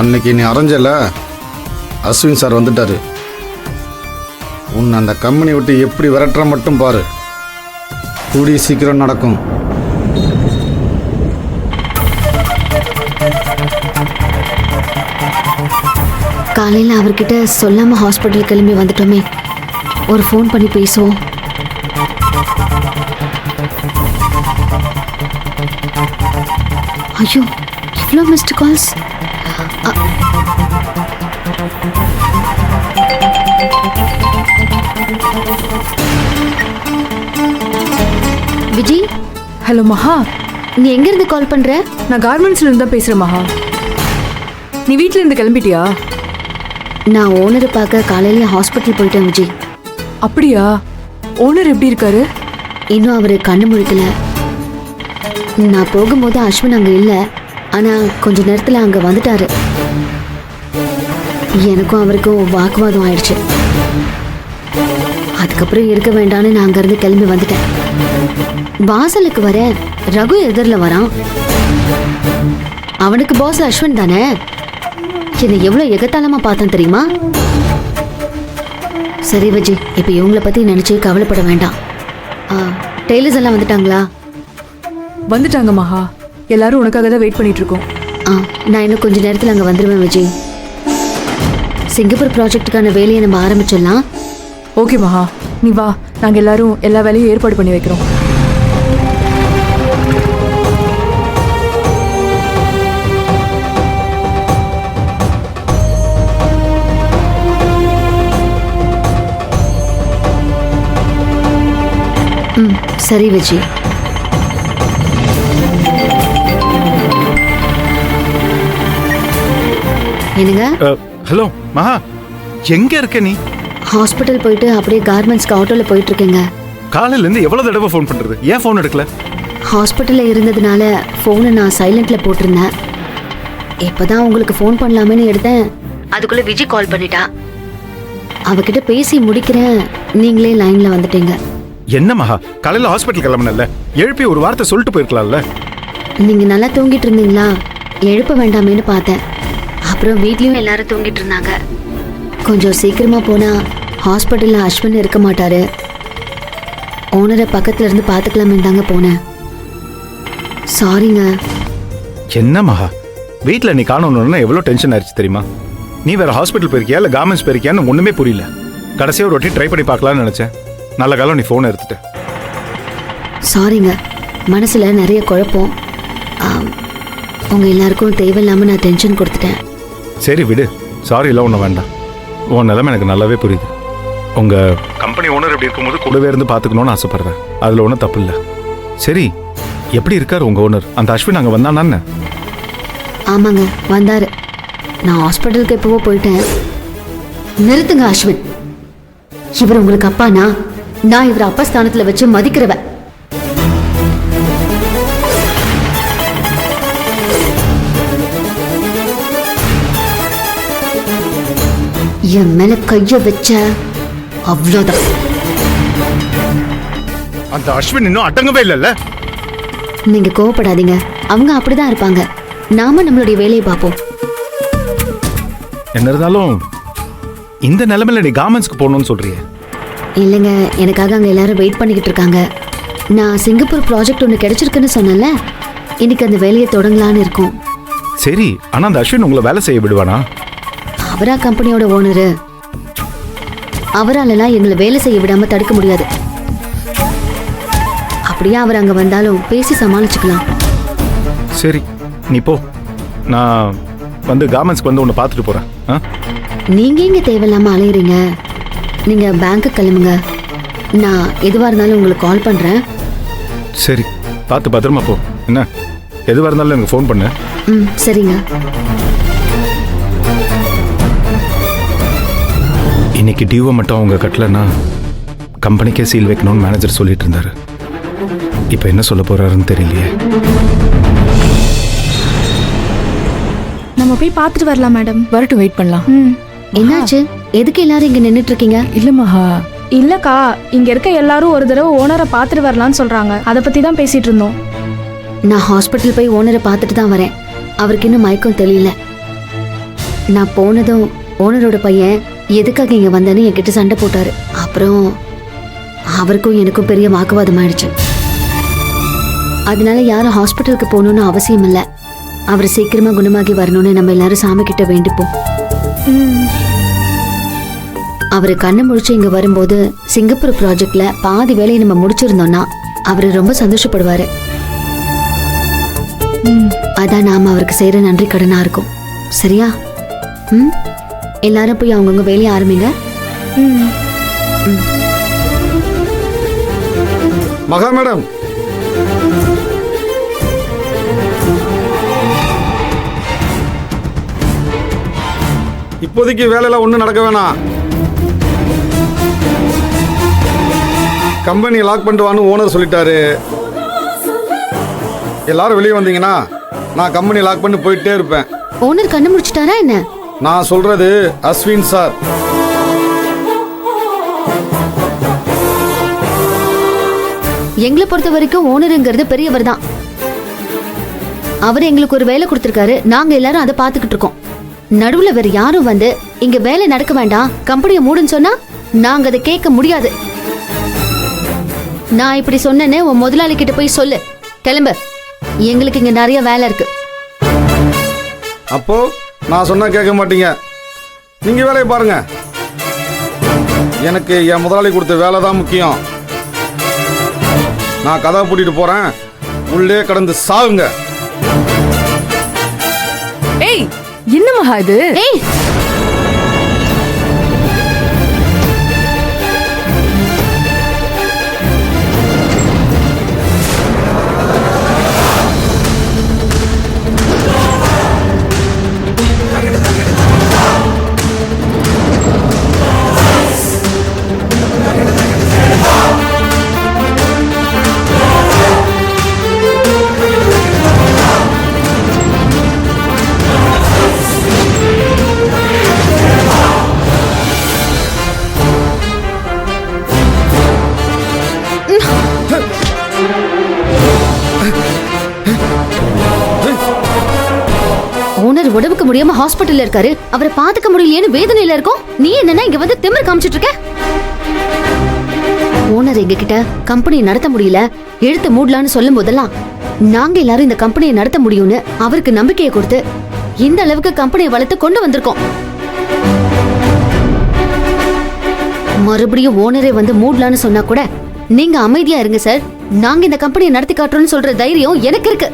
அன்னைக்கு நீ அரைஞ்சல, அஸ்வின் சார் வந்துட்டாரு. உன்னை அந்த கம்பெனி விட்டு எப்படி விரட்டுற மட்டும் பாரு. கூடிய சீக்கிரம் நடக்கும். காலையில் அவர்கிட்ட சொல்லாம ஹாஸ்பிட்டல் கிளம்பி வந்துட்டோமே, ஒரு ஃபோன் பண்ணி பேசுவோம். ஐயோ, இவ்வளோ மிஸ்டு கால்ஸ். விஜி. ஹலோ மகா, நீ எங்க இருந்து கால் பண்ற? நான் கார்மெண்ட்ஸ்ல இருந்து தான் பேசுறேன் மகா. நீ வீட்ல இருந்து கிளம்பிட்டியா? நான் ஓனரை பார்க்க காலையில ஹாஸ்பிட்டல் போயிட்டேன் விஜய். அப்படியா? ஓனர் எப்படி இருக்காரு? இன்னும் அவரு கண்ணு முழிக்கல. நான் போகும்போது அஸ்வின் அங்க இல்ல, ஆனா கொஞ்ச நேரத்துல அங்க வந்துட்டாரு. எனக்கும் அவருக்கும் வாக்குவாதம் ஆயிடுச்சு. அதுக்கப்புறம் இருக்க வேண்டான்னு நான் அங்கிருந்து கிளம்பி வந்துட்டேன். வாசலுக்கு வர ரகு எதிரில் வரான். அவனுக்கு பாஸ் அஸ்வின் தானே. என்னை எவ்வளவு எகத்தாளமா பார்த்தான் தெரியுமா? சரி விஜய், இப்ப இவங்களை பத்தி நினைச்சு கவலைப்பட வேண்டாம். டெய்லர்ஸ் எல்லாம் வந்துட்டாங்களா? வந்துட்டாங்க மகா, எல்லாரும் உனக்காக தான் வெயிட் பண்ணிட்டு இருக்கோம். நான் இன்னும் கொஞ்ச நேரத்தில் அங்கே வந்துடுவேன் விஜய். சிங்கப்பூர் ப்ராஜெக்டுக்கான வேலையை நம்ம ஆரம்பிச்சிடலாம். ஓகே மகா, நீ வா, நாங்கள் எல்லாரும் எல்லா வேலையும் ஏற்பாடு பண்ணி வைக்கிறோம். சரி விஜய். என்னங்க? ஹலோ மகா, எங்க இருக்க நீ? ஹாஸ்பிட்டல் போயிட்டு அப்படியே கார்மெண்ட்ஸ்க்கு ஆட்டோல போயிட்டு இருக்கேங்க. காலையில இருந்து எவ்வளவு தடவை ஃபோன் பண்றது, ஏன் ஃபோன் எடுக்கல? ஹாஸ்பிட்டல்ல இருந்ததுனால ஃபோனை நான் சைலண்ட்ல போட்டிருந்தேன். இப்பதான் உங்களுக்கு ஃபோன் பண்ணலாமேன்னு எடுத்தேன். அதுக்குள்ள விஜய் கால் பண்ணிட்டா. அவகிட்ட பேசி முடிக்கிறேன், நீங்களே லைன்ல வந்துட்டீங்க. என்ன மகா, காலையில ஹாஸ்பிட்டல் கிளம்புனல்ல, எழுப்பி ஒரு வார்த்தை சொல்லிட்டு போயிருக்கலாம்ல. நீங்க நல்லா தூங்கிட்டு இருந்தீங்களா, எழுப்ப வேண்டாமேன்னு பார்த்தேன். அப்புறம் வீட்லயும் எல்லாரும் தூங்கிட்டு இருந்தாங்க. கொஞ்சம் சீக்கிரமா போனா ஹாஸ்பிட்டல்ல அஸ்வின் இருக்க மாட்டாரு. ஓனரை பக்கத்துல இருந்து பாத்துக்கலாமே தாங்க போனேன். சாரிங்க. என்ன மகா, வீட்டுல நீ காணணும்னா எவ்வளவு டென்ஷன் ஆயிடுச்சு தெரியுமா? நீ வேற ஹாஸ்பிட்டல் போயிருக்கியா இல்ல கார்மெண்ட்ஸ் போயிருக்கியான்னு ஒண்ணுமே புரியல. கடைசியா ஒரு வாட்டி ட்ரை பண்ணி பார்க்கலாம்னு நினைச்சேன். நல்ல காலம் நீ போன் எடுத்துட்ட. சாரிங்க, மனசுல நிறைய குழப்பம். உங்க எல்லாருக்கும் தேவையில்லாம நான் டென்ஷன் கொடுத்துட்டேன். சரி விடு, சாரி எல்லாம் ஒன்றும் வேண்டாம். உன் நிலைமை எனக்கு நல்லாவே புரியுது. உங்க கம்பெனி ஓனர் எப்படி இருக்கும்போது கூடவே இருந்து பார்த்துக்கணும்னு ஆசைப்படுறேன். அதுல ஒன்றும் தப்பு இல்லை. சரி, எப்படி இருக்காரு உங்க ஓனர்? அந்த அஸ்வின் அங்கே வந்தானே? ஆமாங்க, வந்தாரு. நான் ஹாஸ்பிட்டலுக்கு எப்பவோ போயிட்டேன். நிறுத்துங்க அஸ்வின். இவர் உங்களுக்கு அப்பானா? நான் இவர் அப்பா ஸ்தானத்துல வச்சு மதிக்கிறவன். என் மேல கைய வச்ச அவ்வளவுதான். அந்த அஸ்வின் இன்னும் அடங்கவே இல்லைல்ல? நீங்க கோவப்படாதீங்க, அவங்க அப்படிதான் இருப்பாங்க. நாம நம்மளுடைய வேலையை பார்ப்போம். என்ன இருந்தாலும் இந்த நிலைமையில நீ கார்மெண்ட்ஸ்க்கு போகணும்னு சொல்றியே? இல்லைங்க, எனக்காக அங்க எல்லாரும் வெயிட் பண்ணிக்கிட்டு இருக்காங்க. நான் சிங்கப்பூர் ப்ராஜெக்ட் ஒன்று கிடைச்சிருக்குன்னு சொன்னேன்ல, இன்னைக்கு அந்த வேலையை தொடங்கலான்னு இருக்கோம். சரி, ஆனா அந்த அஸ்வின் உங்களை வேலை செய்ய விடுவானா? அவரா கம்பெனியோட ஓனரு. அவராலெல்லாம் எங்களை வேலை செய்ய விடாம தடுக்க முடியாது. அப்படியே அவர் அங்க வந்தாலும் பேசி சமாளிச்சுக்கலாம். சரி, நீ போ. நான் வந்து கார்மெண்ட்ஸ்க்கு வந்து உன்னை பார்த்துட்டு போறேன். நீங்க எங்க தேவையில்லாம அலையிறீங்க? நீங்க பேங்க்கு கிளம்புங்க. நான் எதுவா இருந்தாலும் உங்களுக்கு கால் பண்றேன். சரி, பார்த்து பத்திரமா போ. என்ன எதுவாக இருந்தாலும் எனக்கு ஃபோன் பண்ணு. சரிங்க. இன்னைக்கு டியூவை மட்டும் அவங்க கட்டலன்னா கம்பெனிக்கே சீல் வைக்கணும்னு மேனேஜர் சொல்லிட்டு இருந்தாரு. இப்போ என்ன சொல்ல போறாருன்னு தெரியலையே. நம்ம போய் பார்த்துட்டு வரலாம் மேடம். வரட்டும், வெயிட் பண்ணலாம். என்னாச்சு? எதுக்கு எல்லாரும் இங்க நின்னுட்டு இருக்கீங்க? இல்ல மகா, இல்லக்கா இங்க இருக்க எல்லாரும் ஒரு தடவை ஓனரை பார்த்துட்டு வரலான்னு சொல்றாங்க. அதை பத்தி தான் பேசிட்டு இருந்தோம். நான் ஹாஸ்பிட்டல் போய் ஓனரை பார்த்துட்டு தான் வரேன். அவருக்கு இன்னும் மயக்கம் தெரியல. நான் போனதும் ஓனரோட பையன் எதுக்காக இங்க வந்தேன்னு என்கிட்ட சண்டை போட்டாரு. அப்புறம் அவருக்கும் எனக்கும் பெரிய வாக்குவாதம் ஆயிடுச்சு. அதனால யாரும் ஹாஸ்பிட்டலுக்கு போகணும்னு அவசியம் இல்லை. அவர் சீக்கிரமா குணமாகி வரணும்னு நம்ம எல்லாரும் சாமி கிட்ட வேண்டிப்போம். அவரு கண்ணு முழிச்சு இங்க வரும்போது சிங்கப்பூர் ப்ராஜெக்ட்ல பாதி வேலையை நம்ம முடிச்சிருந்தோம்னா அவரு ரொம்ப சந்தோஷப்படுவாரு. அதான் நாம அவருக்கு செய்யற நன்றி கடனா இருக்கும். சரியா? எல்லாரும் போய் அவங்கவுங்க வேலையை ஆரம்பிங்க. மகா மேடம், இப்போதைக்கு வேலையில ஒன்றும் நடக்க வேணாம். கம்பெனி லாக் பண்ணிட்டு ஓனர் சொல்லிட்டாரு. எல்லாரும் வெளியே வந்தீங்கன்னா நான் கம்பெனி லாக் பண்ணி போயிட்டே இருப்பேன். ஓனர் கண்ணு முடிச்சிட்டாரா என்ன? நான் சொல்றது அஸ்வின் சார். எங்களை பொறுத்த வரைக்கும் ஓனருங்கிறது பெரியவர் தான். அவர் எங்களுக்கு ஒரு வேலை கொடுத்திருக்காரு. நாங்க எல்லாரும் அதை பார்த்துக்கிட்டு இருக்கோம். நடுவுல வேற யாரும் வந்து இங்க வேலை நடக்க வேண்டாம், கம்பெனியை மூடுன்னு சொன்னா நாங்க அதை கேட்க முடியாது. நான் இப்படி சொன்னேன்னு உன் முதலாளி கிட்ட போய் சொல்லு. கிளம்பு, எங்களுக்கு இங்க நிறைய வேலை இருக்கு. அப்போ நான் சொன்னா கேட்க மாட்டீங்க. நீங்க வேலையை பாருங்க. எனக்கு என் முதலாளி கொடுத்த வேலை தான் முக்கியம். நான் கதை பூட்டிட்டு போறேன். உள்ளே கடந்து சாகுங்க. ஏய், என்ன மகா இது? ஏய், ஓனர் உடம்புக்கு முடியாம ஹாஸ்பிட்டல்ல இருக்காரு. அவரை பாத்துக்க முடியலையேன்னு வேதனையில இருக்கும். நீ என்னன்னா இங்க வந்து திமிர் காமிச்சிட்டு இருக்க? ஓனர் எங்க கிட்ட கம்பெனியை நடத்த முடியல, இழுத்து மூடலான்னு சொல்லும் போதெல்லாம் நாங்க எல்லாரும் இந்த கம்பெனியை நடத்த முடியும்னு அவருக்கு நம்பிக்கையை கொடுத்து இந்த அளவுக்கு கம்பெனியை வளர்த்து கொண்டு வந்திருக்கோம். மறுபடியும் ஓனரே வந்து மூடலான்னு சொன்னா கூட நீங்க அமைதியா இருங்க சார், நாங்க இந்த கம்பெனியை நடத்தி காட்டுறோம்னு சொல்ற தைரியம் எனக்கு இருக்கு.